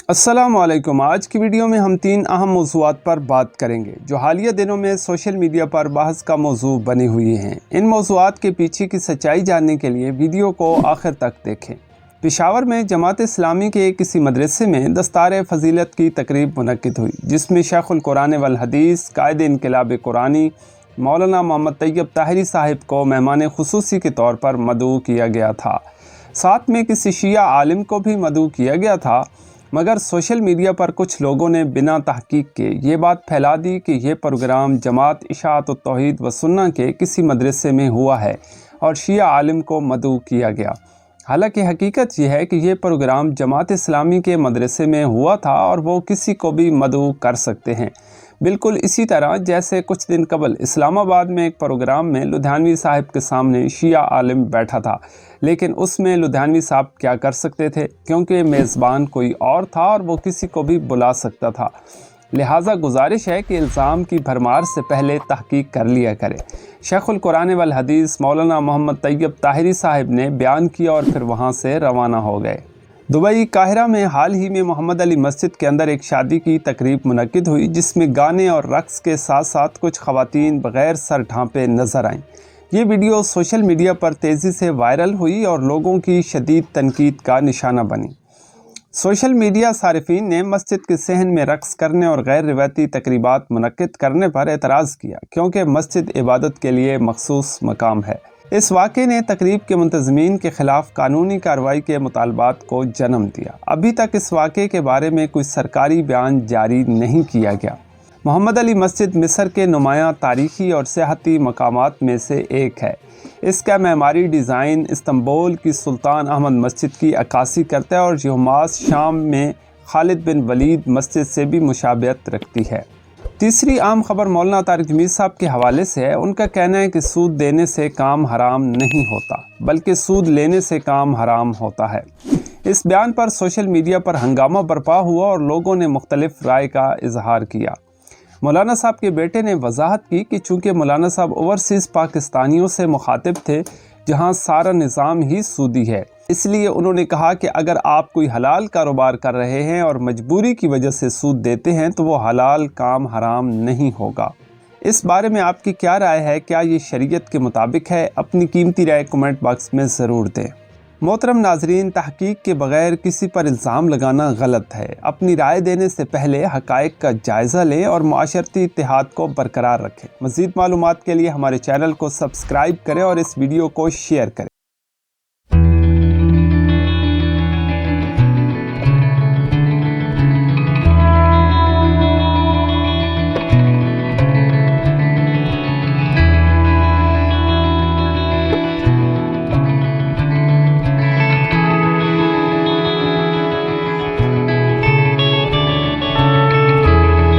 السلام علیکم۔ آج کی ویڈیو میں ہم 3 اہم موضوعات پر بات کریں گے جو حالیہ دنوں میں سوشل میڈیا پر بحث کا موضوع بنے ہوئے ہیں۔ ان موضوعات کے پیچھے کی سچائی جاننے کے لیے ویڈیو کو آخر تک دیکھیں۔ پشاور میں جماعت اسلامی کے کسی مدرسے میں دستار فضیلت کی تقریب منعقد ہوئی، جس میں شیخ القرآن والحدیث قائد انقلاب قرآنی مولانا محمد طیب طاہری صاحب کو مہمان خصوصی کے طور پر مدعو کیا گیا تھا۔ ساتھ میں کسی شیعہ عالم کو بھی مدعو کیا گیا تھا، مگر سوشل میڈیا پر کچھ لوگوں نے بنا تحقیق کے یہ بات پھیلا دی کہ یہ پروگرام جماعت اشاعت التوحید و سنہ کے کسی مدرسے میں ہوا ہے اور شیعہ عالم کو مدعو کیا گیا۔ حالانکہ حقیقت یہ ہے کہ یہ پروگرام جماعت اسلامی کے مدرسے میں ہوا تھا اور وہ کسی کو بھی مدعو کر سکتے ہیں، بالکل اسی طرح جیسے کچھ دن قبل اسلام آباد میں ایک پروگرام میں لدھیانوی صاحب کے سامنے شیعہ عالم بیٹھا تھا، لیکن اس میں لدھیانوی صاحب کیا کر سکتے تھے کیونکہ میزبان کوئی اور تھا اور وہ کسی کو بھی بلا سکتا تھا۔ لہٰذا گزارش ہے کہ الزام کی بھرمار سے پہلے تحقیق کر لیا کرے۔ شیخ القرآن والحدیث مولانا محمد طیب طاہری صاحب نے بیان کیا اور پھر وہاں سے روانہ ہو گئے۔ دبئی قاہرہ میں حال ہی میں محمد علی مسجد کے اندر ایک شادی کی تقریب منعقد ہوئی، جس میں گانے اور رقص کے ساتھ ساتھ کچھ خواتین بغیر سر ڈھانپے نظر آئیں۔ یہ ویڈیو سوشل میڈیا پر تیزی سے وائرل ہوئی اور لوگوں کی شدید تنقید کا نشانہ بنی۔ سوشل میڈیا صارفین نے مسجد کے صحن میں رقص کرنے اور غیر روایتی تقریبات منعقد کرنے پر اعتراض کیا، کیونکہ مسجد عبادت کے لیے مخصوص مقام ہے۔ اس واقعے نے تقریب کے منتظمین کے خلاف قانونی کارروائی کے مطالبات کو جنم دیا۔ ابھی تک اس واقعے کے بارے میں کوئی سرکاری بیان جاری نہیں کیا گیا۔ محمد علی مسجد مصر کے نمایاں تاریخی اور سیاحتی مقامات میں سے ایک ہے۔ اس کا معماری ڈیزائن استنبول کی سلطان احمد مسجد کی عکاسی کرتا ہے اور یہ حماس شام میں خالد بن ولید مسجد سے بھی مشابہت رکھتی ہے۔ تیسری عام خبر مولانا طارق جمیل صاحب کے حوالے سے ہے۔ ان کا کہنا ہے کہ سود دینے سے کام حرام نہیں ہوتا، بلکہ سود لینے سے کام حرام ہوتا ہے۔ اس بیان پر سوشل میڈیا پر ہنگامہ برپا ہوا اور لوگوں نے مختلف رائے کا اظہار کیا۔ مولانا صاحب کے بیٹے نے وضاحت کی کہ چونکہ مولانا صاحب اوورسیز پاکستانیوں سے مخاطب تھے جہاں سارا نظام ہی سودی ہے، اس لیے انہوں نے کہا کہ اگر آپ کوئی حلال کاروبار کر رہے ہیں اور مجبوری کی وجہ سے سود دیتے ہیں تو وہ حلال کام حرام نہیں ہوگا۔ اس بارے میں آپ کی کیا رائے ہے؟ کیا یہ شریعت کے مطابق ہے؟ اپنی قیمتی رائے کمنٹ باکس میں ضرور دیں۔ محترم ناظرین، تحقیق کے بغیر کسی پر الزام لگانا غلط ہے۔ اپنی رائے دینے سے پہلے حقائق کا جائزہ لیں اور معاشرتی اتحاد کو برقرار رکھیں۔ مزید معلومات کے لیے ہمارے چینل کو سبسکرائب کریں اور اس ویڈیو کو شیئر کریں۔